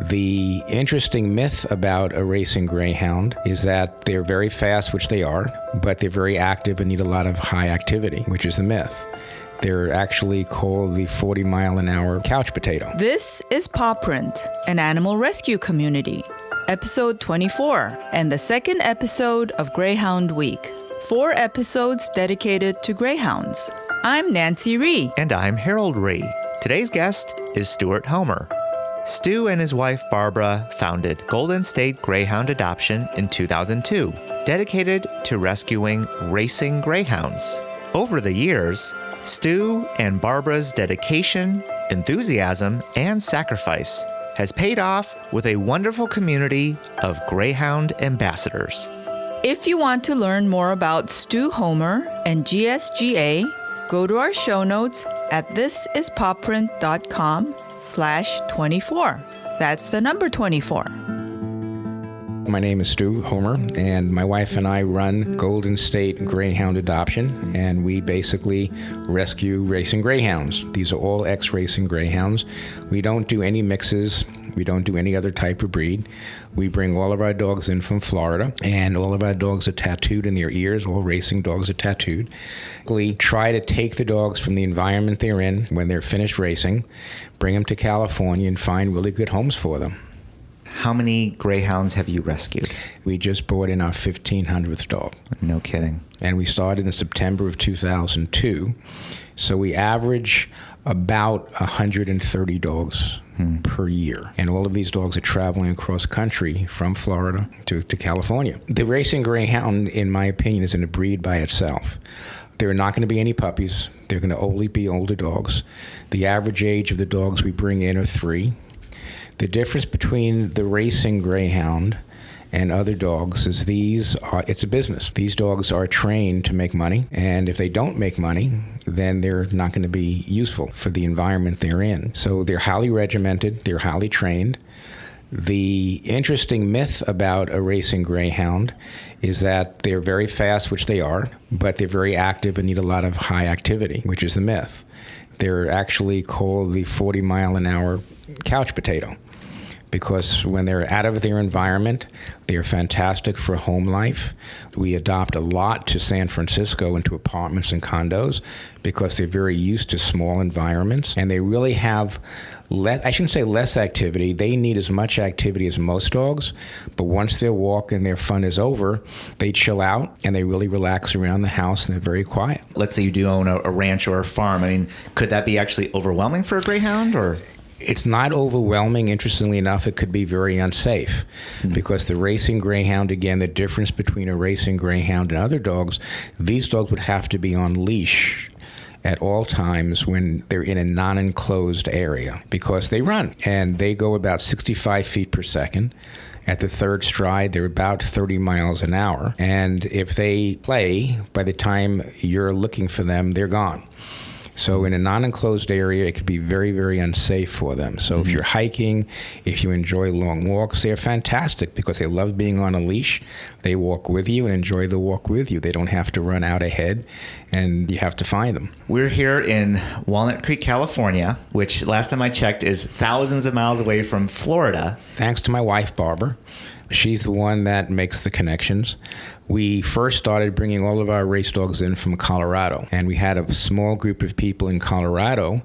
The interesting myth about a racing greyhound is that they're very fast, which they are, but they're very active and need a lot of high activity, which is the myth. They're actually called the 40-mile-an-hour couch potato. This is Paw Print, an animal rescue community, episode 24, and the second episode of Greyhound Week. 4 episodes dedicated to greyhounds. I'm Nancy Rhee. And I'm Harold Rhee. Today's guest is Stuart Homer. Stu and his wife Barbara founded Golden State Greyhound Adoption in 2002, dedicated to rescuing racing greyhounds. Over the years, Stu and Barbara's dedication, enthusiasm, and sacrifice has paid off with a wonderful community of greyhound ambassadors. If you want to learn more about Stu Homer and GSGA, go to our show notes at thisispawprint.com/24. That's the number 24. My name is Stu Homer, and my wife and I run Golden State Greyhound Adoption, and we basically rescue racing greyhounds. These are all ex-racing greyhounds. We don't do any mixes. We don't do any other type of breed. We bring all of our dogs in from Florida, and all of our dogs are tattooed in their ears. All racing dogs are tattooed. We try to take the dogs from the environment they're in when they're finished racing, bring them to California, and find really good homes for them. How many greyhounds have you rescued? We just brought in our 1,500th dog. No kidding. And we started in September of 2002. So we average about 130 dogs per year. And all of these dogs are traveling across country from Florida to California. The racing greyhound, in my opinion, isn't a breed by itself. There are not going to be any puppies. They're going to only be older dogs. The average age of the dogs we bring in are 3. The difference between the racing greyhound and other dogs is it's a business. These dogs are trained to make money, and if they don't make money, then they're not going to be useful for the environment they're in. So they're highly regimented, they're highly trained. The interesting myth about a racing greyhound is that they're very fast, which they are, but they're very active and need a lot of high activity, which is the myth. They're actually called the 40-mile-an-hour couch potato, because when they're out of their environment, they're fantastic for home life. We adopt a lot to San Francisco into apartments and condos because they're very used to small environments, and they really have I shouldn't say less activity. They need as much activity as most dogs, but once their walk and their fun is over, they chill out and they really relax around the house, and they're very quiet. Let's say you do own a ranch or a farm. I mean, could that be actually overwhelming for a greyhound, or? It's not overwhelming. Interestingly enough, it could be very unsafe because the racing greyhound, again, the difference between a racing greyhound and other dogs, these dogs would have to be on leash at all times when they're in a non-enclosed area because they run, and they go about 65 feet per second. At the third stride, they're about 30 miles an hour. And if they play, by the time you're looking for them, they're gone. So in a non-enclosed area, it could be very, very unsafe for them. So if you're hiking, if you enjoy long walks, they're fantastic because they love being on a leash. They walk with you and enjoy the walk with you. They don't have to run out ahead, and you have to find them. We're here in Walnut Creek, California, which last time I checked is thousands of miles away from Florida. Thanks to my wife, Barbara. She's the one that makes the connections. We first started bringing all of our race dogs in from Colorado, and we had a small group of people in Colorado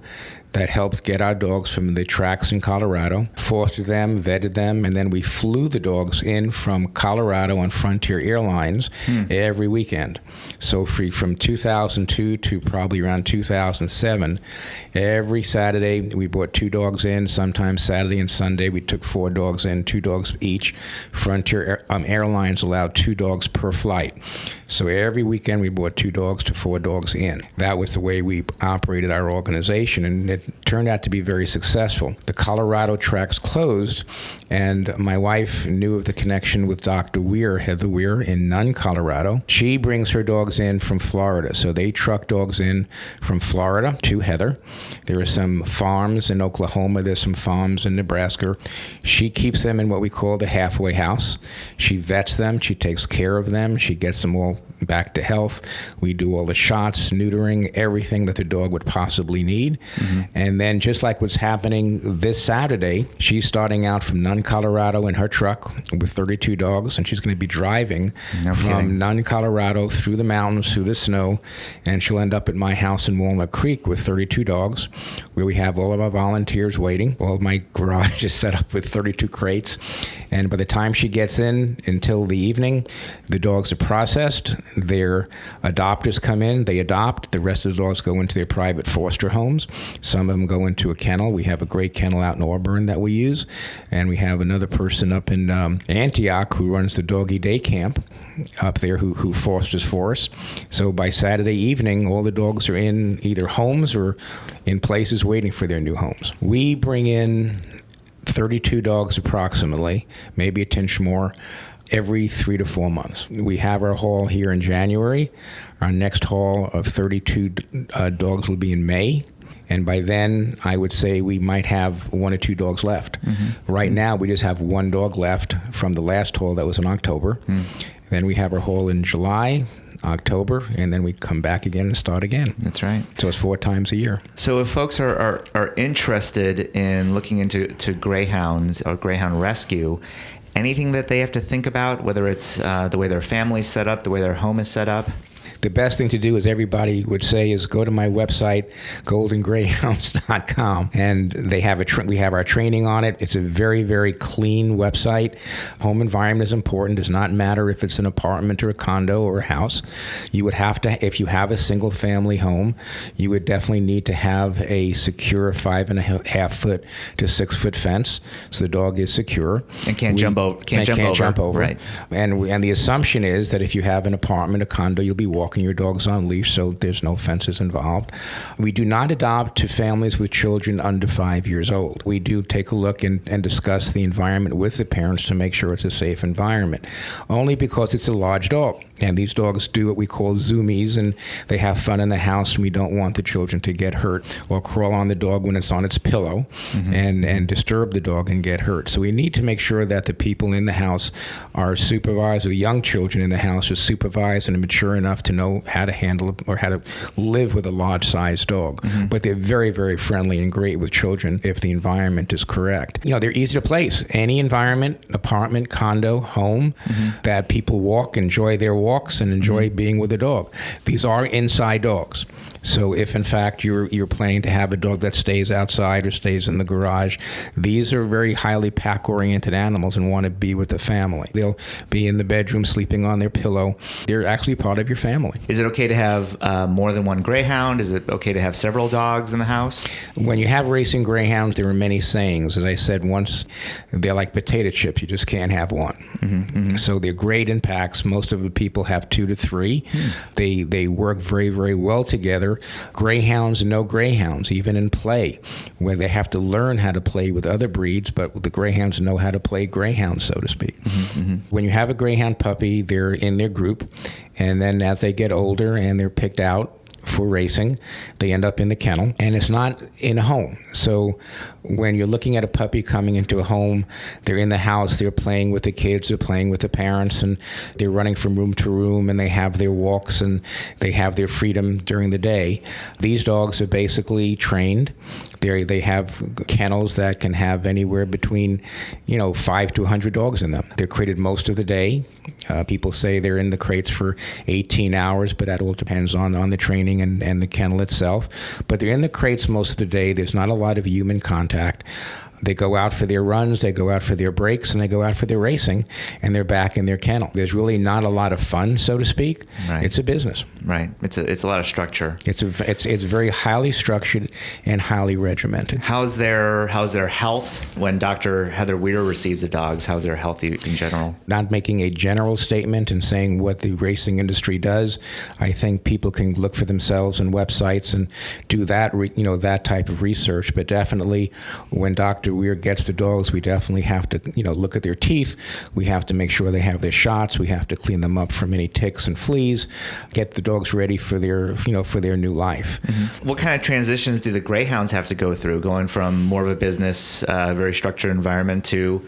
that helped get our dogs from the tracks in Colorado, fostered them, vetted them, and then we flew the dogs in from Colorado on Frontier Airlines every weekend. So from 2002 to probably around 2007, every Saturday we brought 2 dogs in. Sometimes Saturday and Sunday we took 4 dogs in, 2 dogs each. Frontier Airlines allowed 2 dogs per flight. So every weekend we brought 2 dogs to 4 dogs in. That was the way we operated our organization, and it turned out to be very successful. The Colorado tracks closed, and my wife knew of the connection with Dr. Weir, Heather Weir, in Nunn, Colorado. She brings her dogs in from Florida. So they truck dogs in from Florida to Heather. There are some farms in Oklahoma. There's some farms in Nebraska. She keeps them in what we call the halfway house. She vets them. She takes care of them. She gets them all back to health. We do all the shots, neutering, everything that the dog would possibly need. And then just like what's happening this Saturday, she's starting out from Nunn, Colorado in her truck with 32 dogs, and she's going to be driving from Nunn, Colorado through the mountains, through the snow, and she'll end up at my house in Walnut Creek with 32 dogs, where we have all of our volunteers waiting. All of my garage is set up with 32 crates, and by the time she gets in until the evening, the dogs are processed, their adopters come in, they adopt, the rest of the dogs go into their private foster homes. Some of them go into a kennel. We have a great kennel out in Auburn that we use, and we have another person up in Antioch who runs the doggy day camp up there who fosters for us. So by Saturday evening, all the dogs are in either homes or in places waiting for their new homes. We bring in 32 dogs approximately, maybe a tinge more, every 3 to 4 months. We have our haul here in January. Our next haul of 32 dogs will be in May. And by then, I would say we might have 1 or 2 dogs left. Mm-hmm. Right now, we just have 1 dog left from the last haul that was in October. Then we have our haul in July, October, and then we come back again and start again. That's right. So it's 4 times a year. So if folks are interested in looking into greyhounds or greyhound rescue, anything that they have to think about, whether it's the way their family's set up, the way their home is set up? The best thing to do, as everybody would say, is go to my website, goldengreyhounds.com, and they have we have our training on it. It's a very, very clean website. Home environment is important. It does not matter if it's an apartment or a condo or a house. You would have to, if you have a single-family home, you would definitely need to have a secure 5.5 foot to 6 foot fence, so the dog is secure and can't jump over. Right. And the assumption is that if you have an apartment, a condo, you'll be walking your dogs on leash, so there's no fences involved. We do not adopt to families with children under 5 years old. We do take a look and discuss the environment with the parents to make sure it's a safe environment, only because it's a large dog. And these dogs do what we call zoomies, and they have fun in the house, and we don't want the children to get hurt or crawl on the dog when it's on its pillow and disturb the dog and get hurt. So we need to make sure that the people in the house are supervised, or young children in the house are supervised and mature enough to know how to handle or how to live with a large-sized dog. But they're very, very friendly and great with children if the environment is correct. You know, they're easy to place. Any environment, apartment, condo, home, that people walk, enjoy their walks, and enjoy being with a dog. These are inside dogs. So if, in fact, you're planning to have a dog that stays outside or stays in the garage, these are very highly pack-oriented animals and want to be with the family. They'll be in the bedroom sleeping on their pillow. They're actually part of your family. Is it okay to have more than one greyhound? Is it okay to have several dogs in the house? When you have racing greyhounds, there are many sayings. As I said once, they're like potato chips. You just can't have one. So they're great in packs. Most of the people have 2 to 3. They work very, very well together. Greyhounds and no greyhounds, even in play, where they have to learn how to play with other breeds, but the greyhounds know how to play greyhounds, so to speak. When you have a greyhound puppy, they're in their group, and then as they get older and they're picked out for racing, they end up in the kennel, and it's not in a home. So when you're looking at a puppy coming into a home, they're in the house, they're playing with the kids, they're playing with the parents, and they're running from room to room, and they have their walks, and they have their freedom during the day. These dogs are basically trained. They have kennels that can have anywhere between 5 to 100 dogs in them. They're crated most of the day. People say they're in the crates for 18 hours, but that all depends on the training and the kennel itself. But they're in the crates most of the day. There's not a lot of human contact. They go out for their runs, they go out for their breaks, and they go out for their racing, and they're back in their kennel. There's really not a lot of fun, so to speak. Right. It's a business. Right. It's a lot of structure. It's very highly structured and highly regimented. How's their health when Dr. Heather Weir receives the dogs? How's their health in general? Not making a general statement and saying what the racing industry does. I think people can look for themselves on websites and do that, that type of research. But definitely, when Dr. Weir gets the dogs, we definitely have to, look at their teeth. We have to make sure they have their shots. We have to clean them up from any ticks and fleas. Get the dogs ready for their, for their new life. What kind of transitions do the greyhounds have to go through, going from more of a business, very structured environment to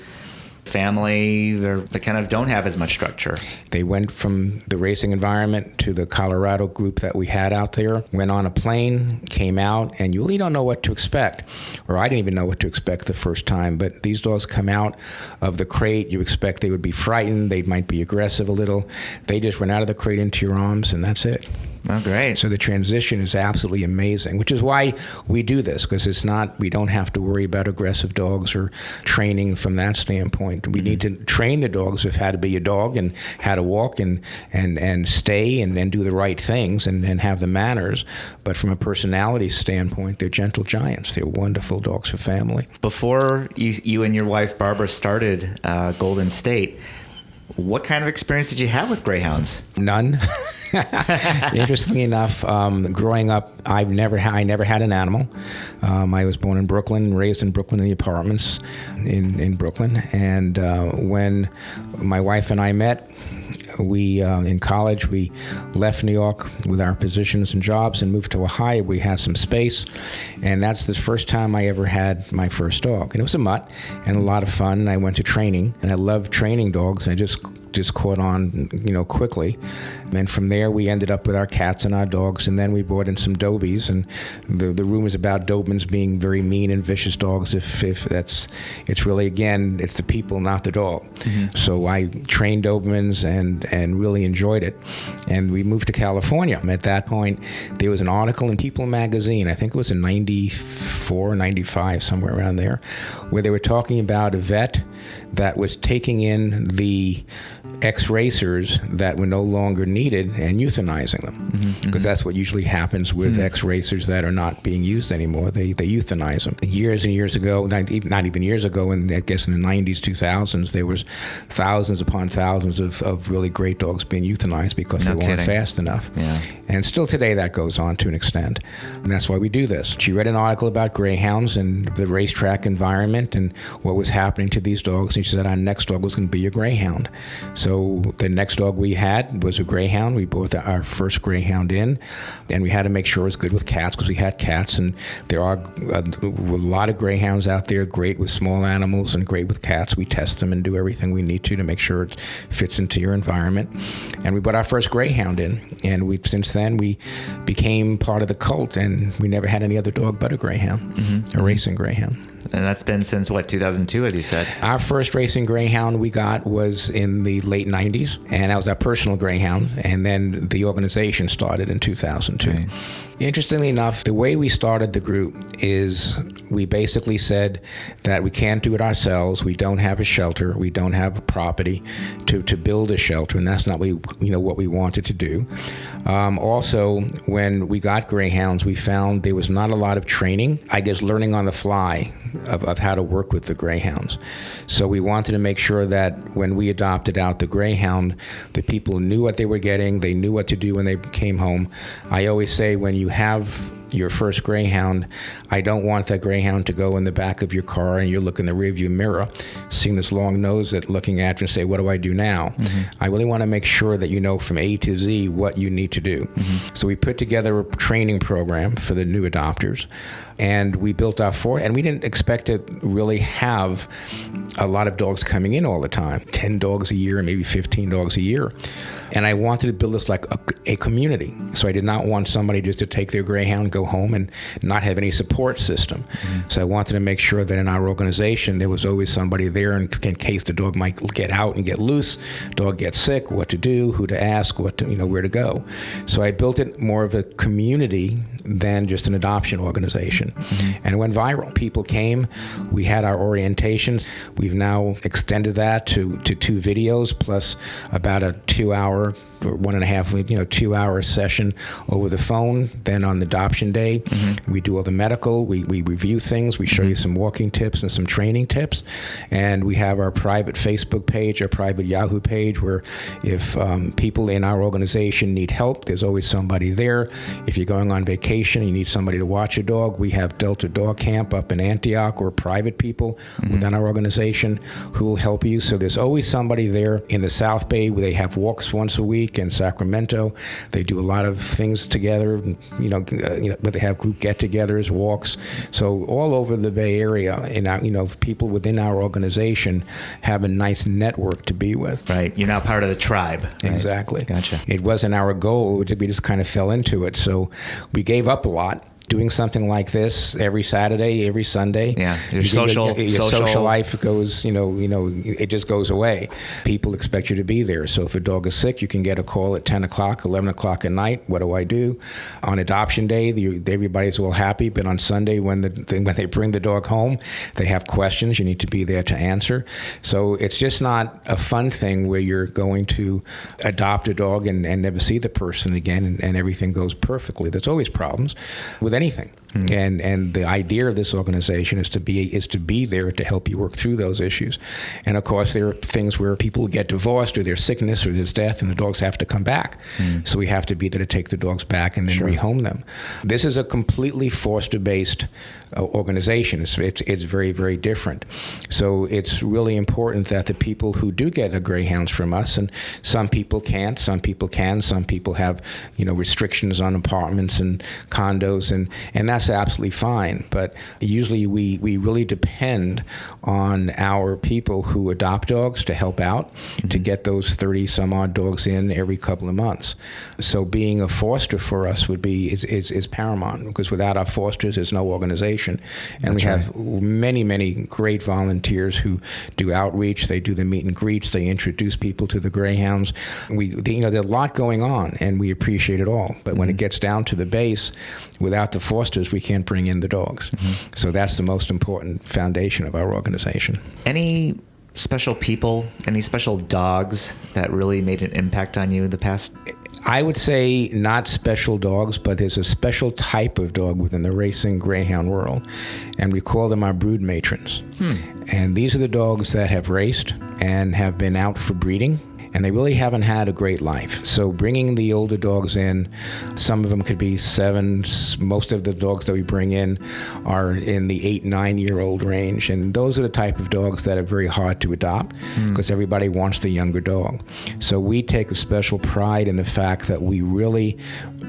family, they kind of don't have as much structure. They went from the racing environment to the Colorado group that we had out there, went on a plane, came out, and you really don't know what to expect. Or I didn't even know what to expect the first time, but these dogs come out of the crate, you expect they would be frightened, they might be aggressive a little. They just run out of the crate into your arms, and that's it. Oh, great. So the transition is absolutely amazing, which is why we do this, because we don't have to worry about aggressive dogs or training from that standpoint. We need to train the dogs of how to be a dog and how to walk and stay and do the right things and have the manners. But from a personality standpoint, they're gentle giants. They're wonderful dogs for family. Before you and your wife, Barbara, started Golden State, what kind of experience did you have with greyhounds? None. Interestingly enough, growing up, I never had an animal. I was born in Brooklyn, raised in Brooklyn in the apartments in Brooklyn. And when my wife and I met, we in college, we left New York with our positions and jobs and moved to Ohio. We had some space, and that's the first time I ever had my first dog. And it was a mutt and a lot of fun. And I went to training, and I loved training dogs. And I just caught on, quickly. And from there, we ended up with our cats and our dogs, and then we brought in some Dobermans. And the rumors about Dobermans being very mean and vicious dogs, it's really, again, it's the people, not the dog. Mm-hmm. So I trained Dobermans and really enjoyed it. And we moved to California. And at that point, there was an article in People magazine, I think it was in 94, 95, somewhere around there, where they were talking about a vet that was taking in the ex-racers that were no longer needed and euthanizing them, because that's what usually happens with ex-racers that are not being used anymore. They euthanize them. Years and years ago, not even years ago, and I guess in the 90s, 2000s, there was thousands upon thousands of really great dogs being euthanized because they weren't fast enough. Yeah. And still today that goes on to an extent, and that's why we do this. She read an article about greyhounds and the racetrack environment and what was happening to these dogs, and she said our next dog was going to be a greyhound. So the next dog we had was a greyhound. We brought our first greyhound in, and we had to make sure it was good with cats because we had cats, and there are a lot of greyhounds out there, great with small animals and great with cats. We test them and do everything we need to make sure it fits into your environment. And we brought our first greyhound in, and since then we became part of the cult, and we never had any other dog but a greyhound, a racing greyhound. And that's been since, 2002, as you said? Our first racing greyhound we got was in the late 90s, and that was our personal greyhound, and then the organization started in 2002. Right. Interestingly enough, the way we started the group is we basically said that we can't do it ourselves. We don't have a shelter. We don't have a property to build a shelter, and that's not what we wanted to do. Also, when we got greyhounds, we found there was not a lot of training, I guess learning on the fly of how to work with the greyhounds. So we wanted to make sure that when we adopted out the greyhound, the people knew what they were getting, they knew what to do when they came home. I always say when you have your first greyhound, I don't want that greyhound to go in the back of your car and you look in the rearview mirror, seeing this long nose that looking at you and say, what do I do now? I really want to make sure that you know from A to Z what you need to do. So we put together a training program for the new adopters, and we built our fort, and we didn't expect to really have a lot of dogs coming in all the time, 10 dogs a year, maybe 15 dogs a year. And I wanted to build this like a community. So I did not want somebody just to take their greyhound, go home, and not have any support system. So I wanted to make sure that in our organization, there was always somebody there in case the dog might get out and get loose, dog gets sick, what to do, who to ask, where to go. So I built it more of a community than just an adoption organization. And it went viral. People came. We had our orientations. We've now extended that to 2 videos plus about a 2-hour or 1.5, 2-hour session over the phone. Then on the adoption day, we do all the medical, we review things, we show you some walking tips and some training tips. And we have our private Facebook page, our private Yahoo page, where if people in our organization need help, there's always somebody there. If you're going on vacation, you need somebody to watch your dog, we have Delta Dog Camp up in Antioch, or private people within our organization who will help you. So there's always somebody there in the South Bay where they have walks once a week. week in Sacramento. They do a lot of things together, but they have group get-togethers, walks. So all over the Bay Area, and people within our organization have a nice network to be with. Right. You're now part of the tribe. Right? Exactly. Gotcha. It wasn't our goal. We just kind of fell into it. So we gave up a lot. Doing something like this every Saturday, every Sunday. Yeah, your social life goes, it just goes away. People expect you to be there. So if a dog is sick, you can get a call at 10 o'clock, 11 o'clock at night. What do I do? On adoption day, everybody's all happy. But on Sunday, when they bring the dog home, they have questions. You need to be there to answer. So it's just not a fun thing where you're going to adopt a dog and never see the person again and everything goes perfectly. There's always problems with anything. And the idea of this organization is to be there to help you work through those issues. And of course, there are things where people get divorced or there's sickness or there's death and the dogs have to come back. So we have to be there to take the dogs back and then rehome them. This is a completely foster-based organization. It's very, very different. So it's really important that the people who do get greyhounds from us, and some people can't, some people can, some people have restrictions on apartments and condos, and that's absolutely fine. But usually we really depend on our people who adopt dogs to help out, to get those 30 some odd dogs in every couple of months. So being a foster for us is paramount, because without our fosters there's no organization. And we have many, many great volunteers who do outreach. They do the meet and greets. They introduce people to the greyhounds. There's a lot going on, and we appreciate it all. But when it gets down to the base, without the fosters, we can't bring in the dogs. So that's the most important foundation of our organization. Any special people, any special dogs that really made an impact on you in the past? I would say not special dogs, but there's a special type of dog within the racing greyhound world, and we call them our brood matrons. And these are the dogs that have raced and have been out for breeding, and they really haven't had a great life. So bringing the older dogs in, some of them could be 7. Most of the dogs that we bring in are in the 8, 9-year-old range. And those are the type of dogs that are very hard to adopt because everybody wants the younger dog. So we take a special pride in the fact that we really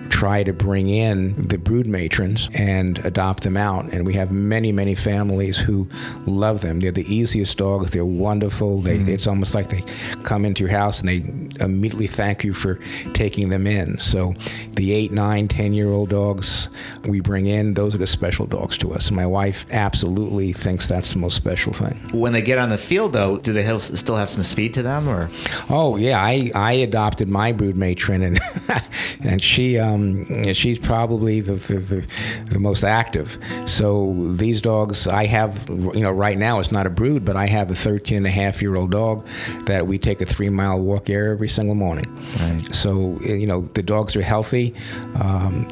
try to bring in the brood matrons and adopt them out. And we have many, many families who love them. They're the easiest dogs. They're wonderful. It's almost like they come into your house and they immediately thank you for taking them in. So the 8, 9, 10-year-old dogs we bring in, those are the special dogs to us. My wife absolutely thinks that's the most special thing. When they get on the field, though, do they still have some speed to them, or? Oh yeah, I adopted my brood matron, and and she's probably the most active. So these dogs I have, right now it's not a brood, but I have a 13-and-a-half-year-old dog that we take a 3-mile walk every single morning. Right. So the dogs are healthy.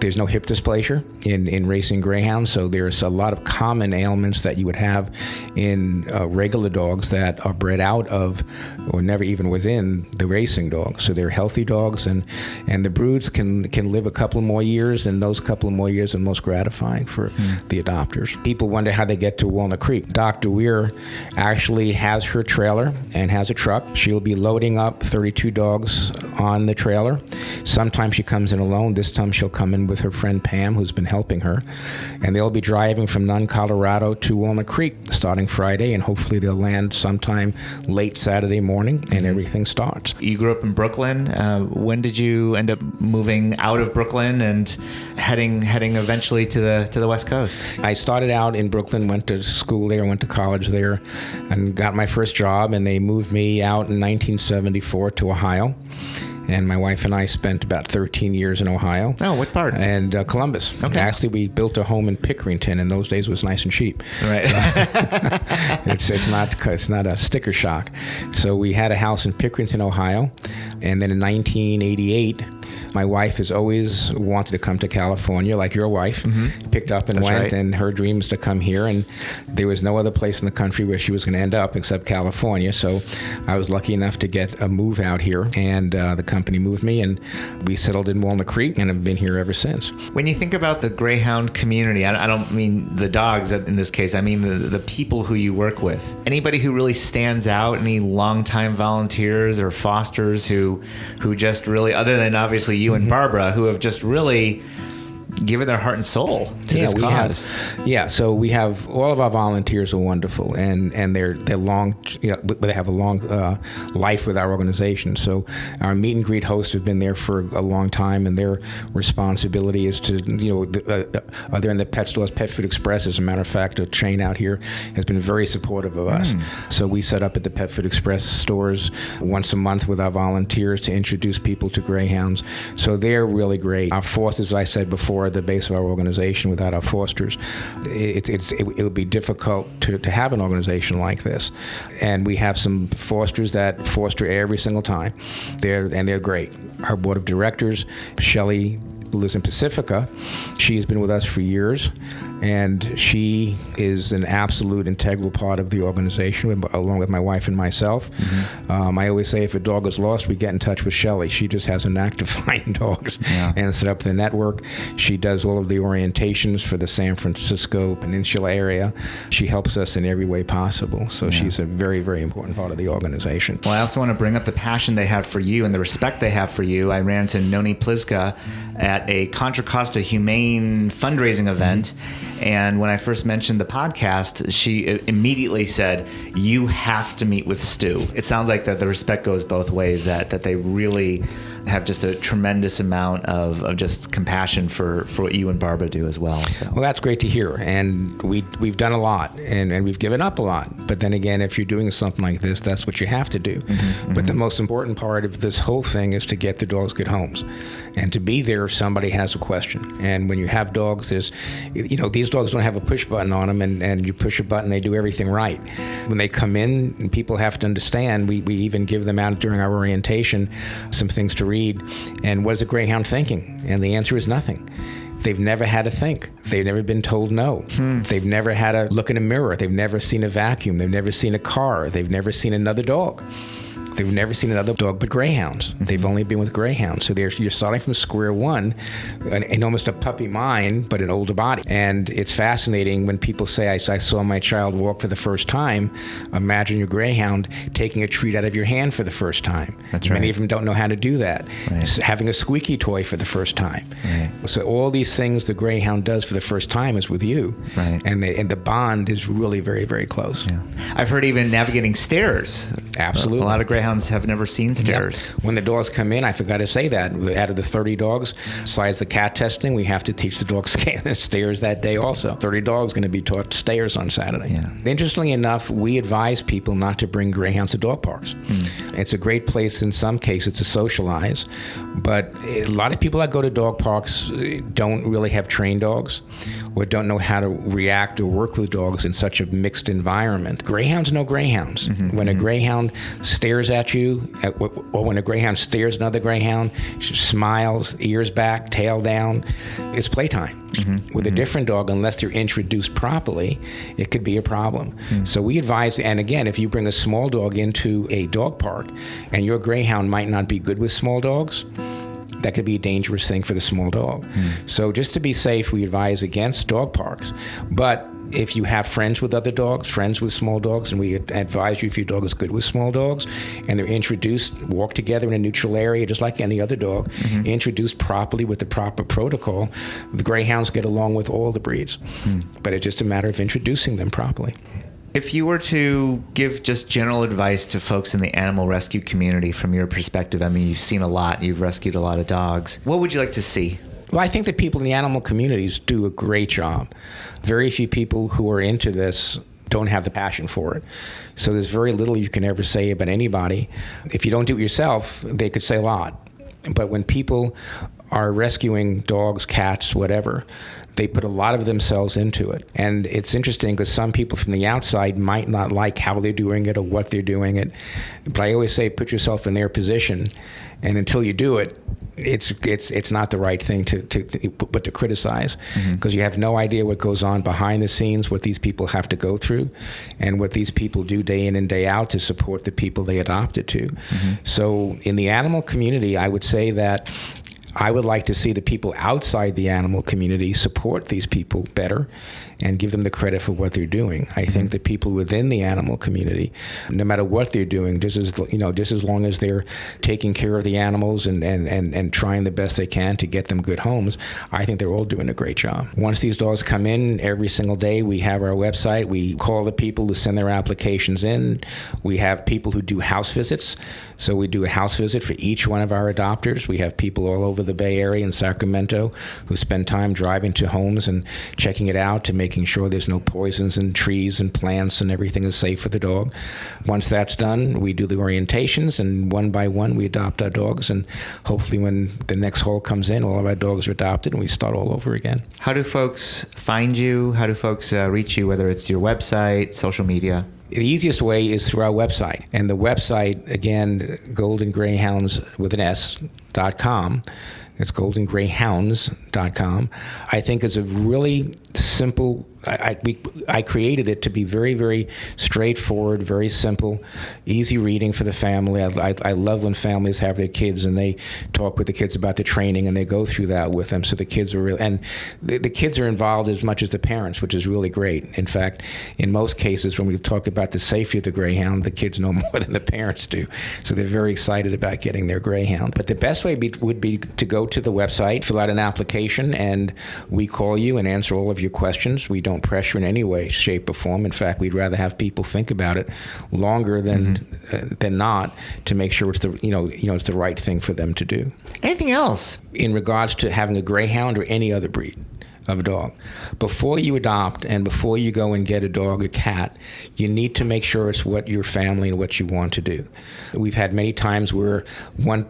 There's no hip dysplasia in racing greyhounds, so there's a lot of common ailments that you would have in regular dogs that are bred out of or never even within the racing dogs. So they're healthy dogs, and the broods can live a couple more years, and those couple of more years are most gratifying for the adopters. People wonder how they get to Walnut Creek. Dr. Weir actually has her trailer and has a truck. She'll be loading up 32 dogs on the trailer. Sometimes she comes in alone. This time she'll come in with her friend Pam, who's been helping her. And they'll be driving from Nunn, Colorado to Walnut Creek starting Friday, and hopefully they'll land sometime late Saturday morning, and everything starts. You grew up in Brooklyn. When did you end up moving out of Brooklyn and heading eventually to the West Coast? I started out in Brooklyn, went to school there, went to college there, and got my first job, and they moved me out in 1974 to Ohio. And my wife and I spent about 13 years in Ohio. Oh, what part? And Columbus. Okay. Actually, we built a home in Pickerington. In those days, it was nice and cheap. Right. So it's not a sticker shock. So we had a house in Pickerington, Ohio. And then in 1988, My wife has always wanted to come to California, like your wife, picked up and That's went, right. and her dream is to come here, and there was no other place in the country where she was going to end up except California. So I was lucky enough to get a move out here, and the company moved me, and we settled in Walnut Creek, and have been here ever since. When you think about the greyhound community, I don't mean the dogs in this case, I mean the people who you work with. Anybody who really stands out, any longtime volunteers or fosters who just really, other than obviously you and Barbara, who have just really given their heart and soul to this cause? So we have, all of our volunteers are wonderful, and they're long, they have a long life with our organization. So our meet and greet hosts have been there for a long time, and their responsibility is to, they're in the pet stores. Pet Food Express, as a matter of fact, a chain out here, has been very supportive of us. So we set up at the Pet Food Express stores once a month with our volunteers to introduce people to greyhounds. So they're really great. Our fourth, as I said before, the base of our organization. Without our fosters, it would be difficult to have an organization like this. And we have some fosters that foster every single time. They're great. Our board of directors, Shelley, who lives in Pacifica, she has been with us for years, and she is an absolute integral part of the organization, along with my wife and myself. I always say if a dog is lost, we get in touch with Shelley. She just has a knack to find dogs and set up the network. She does all of the orientations for the San Francisco Peninsula area. She helps us in every way possible. So she's a very, very important part of the organization. Well, I also want to bring up the passion they have for you and the respect they have for you. I ran into Noni Pliska at a Contra Costa Humane fundraising event, and when I first mentioned the podcast, she immediately said, "You have to meet with Stu." It sounds like that the respect goes both ways, that they really have just a tremendous amount of just compassion for what you and Barbara do as well. So. Well, that's great to hear, and we've done a lot, and we've given up a lot. But then again, if you're doing something like this, that's what you have to do. But the most important part of this whole thing is to get the dogs good homes, and to be there if somebody has a question. And when you have dogs, there's, these dogs don't have a push button on them, and you push a button, they do everything right. When they come in, people have to understand, we even give them out during our orientation some things to read. And what is a greyhound thinking? And the answer is nothing. They've never had to think. They've never been told no. They've never had to look in a mirror. They've never seen a vacuum. They've never seen a car. They've never seen another dog. They've never seen another dog but greyhounds. They've only been with greyhounds. So you're starting from square one, in almost a puppy mind, but an older body. And it's fascinating when people say, I saw my child walk for the first time. Imagine your greyhound taking a treat out of your hand for the first time. That's right. Many of them don't know how to do that. Right. Having a squeaky toy for the first time. Right. So all these things the greyhound does for the first time is with you. Right. And the bond is really very, very close. Yeah. I've heard even navigating stairs. Absolutely. A lot of greyhounds have never seen stairs. Yep. When the dogs come in, I forgot to say that, out of the 30 dogs, besides the cat testing, we have to teach the dogs stairs that day also. 30 dogs going to be taught stairs on Saturday. Yeah. Interestingly enough, we advise people not to bring greyhounds to dog parks. It's a great place in some cases to socialize, but a lot of people that go to dog parks don't really have trained dogs or don't know how to react or work with dogs in such a mixed environment. Greyhounds know greyhounds. When a greyhound stares at you, or when a greyhound stares at another greyhound, she smiles, ears back, tail down, it's playtime. With a different dog, unless they're introduced properly, it could be a problem. So we advise, and again, if you bring a small dog into a dog park and your greyhound might not be good with small dogs, that could be a dangerous thing for the small dog. So just to be safe, we advise against dog parks. But if you have friends with other dogs, friends with small dogs, and we advise you if your dog is good with small dogs, and they're introduced, walk together in a neutral area, just like any other dog, introduced properly with the proper protocol, the greyhounds get along with all the breeds. But it's just a matter of introducing them properly. If you were to give just general advice to folks in the animal rescue community from your perspective, I mean, you've seen a lot, you've rescued a lot of dogs. What would you like to see? Well, I think that people in the animal communities do a great job. Very few people who are into this don't have the passion for it. So there's very little you can ever say about anybody. If you don't do it yourself, they could say a lot. But when people are rescuing dogs, cats, whatever, they put a lot of themselves into it. And it's interesting because some people from the outside might not like how they're doing it or what they're doing it. But I always say, put yourself in their position. And until you do it, it's not the right thing to criticize, because you have no idea what goes on behind the scenes, what these people have to go through, and what these people do day in and day out to support the people they adopted to. So in the animal community, I would say that I would like to see the people outside the animal community support these people better and give them the credit for what they're doing. I think that people within the animal community, no matter what they're doing, just as long as they're taking care of the animals and trying the best they can to get them good homes, I think they're all doing a great job. Once these dogs come in every single day, we have our website. We call the people who send their applications in. We have people who do house visits. So we do a house visit for each one of our adopters. We have people all over the Bay Area and Sacramento who spend time driving to homes and checking it out to making sure there's no poisons in trees and plants and everything is safe for the dog. Once that's done, we do the orientations, and one by one we adopt our dogs, and hopefully when the next haul comes in, all of our dogs are adopted and we start all over again. How do folks find you? How do folks reach you, whether it's your website, social media? The easiest way is through our website. And the website, again, goldengreyhounds.com. It's goldengreyhounds.com. I think is a really simple, I created it to be very, very straightforward, very simple, easy reading for the family. I love when families have their kids and they talk with the kids about the training and they go through that with them. So the kids are really, and the kids are involved as much as the parents, which is really great. In fact, in most cases, when we talk about the safety of the greyhound, the kids know more than the parents do. So they're very excited about getting their greyhound. But the best way would be to go to the website, fill out an application, and we call you and answer all of your questions. We don't pressure in any way, shape, or form. In fact, we'd rather have people think about it longer than not, to make sure it's it's the right thing for them to do. Anything else in regards to having a greyhound or any other breed of a dog? Before you adopt and before you go and get a dog or cat, you need to make sure it's what your family and what you want to do. We've had many times where one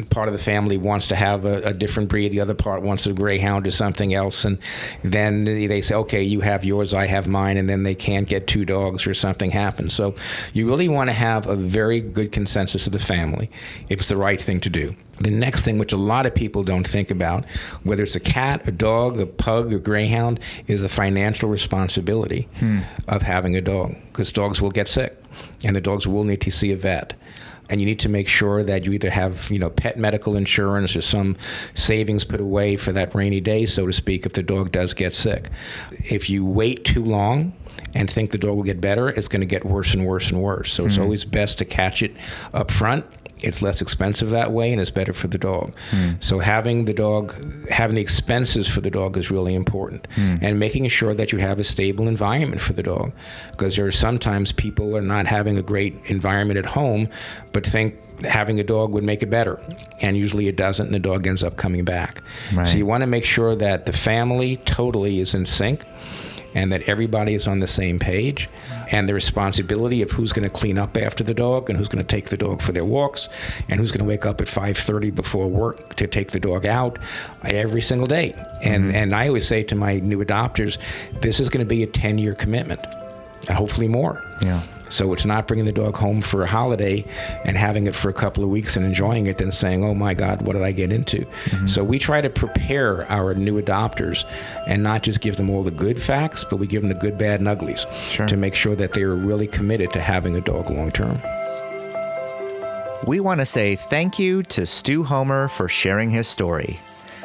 part of the family wants to have a different breed, the other part wants a greyhound or something else, and then they say, okay, you have yours, I have mine, and then they can't get two dogs or something happens. So you really want to have a very good consensus of the family if it's the right thing to do. The next thing, which a lot of people don't think about, whether it's a cat, a dog, a pug, or greyhound, is the financial responsibility of having a dog, because dogs will get sick and the dogs will need to see a vet. And you need to make sure that you either have, pet medical insurance or some savings put away for that rainy day, so to speak, if the dog does get sick. If you wait too long and think the dog will get better, it's going to get worse and worse and worse. So it's always best to catch it up front. It's less expensive that way, and it's better for the dog. So having the expenses for the dog is really important, and making sure that you have a stable environment for the dog, because there are sometimes people are not having a great environment at home, but think having a dog would make it better, and usually it doesn't, and the dog ends up coming back. Right. So you want to make sure that the family totally is in sync, and that everybody is on the same page, and the responsibility of who's going to clean up after the dog, and who's going to take the dog for their walks, and who's going to wake up at 5:30 before work to take the dog out every single day. And I always say to my new adopters, this is going to be a 10-year commitment, and hopefully more. Yeah. So it's not bringing the dog home for a holiday and having it for a couple of weeks and enjoying it, then saying, oh my God, what did I get into? So we try to prepare our new adopters and not just give them all the good facts, but we give them the good, bad, and uglies to make sure that they're really committed to having a dog long term. We want to say thank you to Stu Homer for sharing his story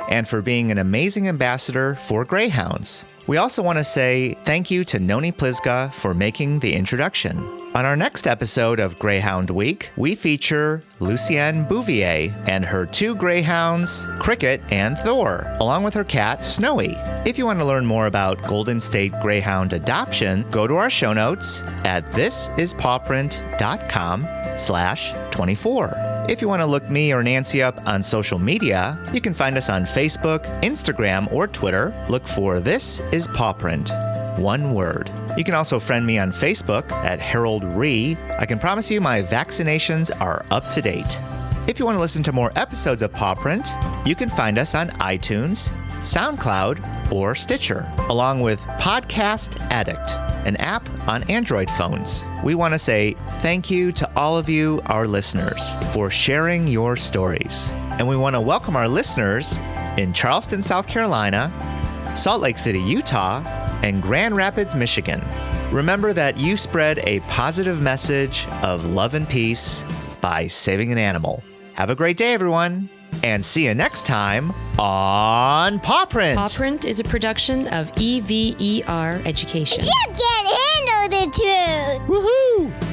and for being an amazing ambassador for greyhounds. We also want to say thank you to Noni Plizga for making the introduction. On our next episode of Greyhound Week, we feature Lucienne Bouvier and her two greyhounds, Cricket and Thor, along with her cat, Snowy. If you want to learn more about Golden State Greyhound Adoption, go to our show notes at thisispawprint.com/24. If you want to look me or Nancy up on social media, you can find us on Facebook, Instagram, or Twitter. Look for This is Pawprint. One word. You can also friend me on Facebook at Harold Ree. I can promise you my vaccinations are up to date. If you want to listen to more episodes of Pawprint, you can find us on iTunes, SoundCloud, or Stitcher, along with Podcast Addict, an app on Android phones. We want to say thank you to all of you, our listeners, for sharing your stories. And we want to welcome our listeners in Charleston, South Carolina, Salt Lake City, Utah, and Grand Rapids, Michigan. Remember that you spread a positive message of love and peace by saving an animal. Have a great day, everyone, and see you next time on Pawprint. Pawprint is a production of EVER Education. You can't handle the truth. Woohoo!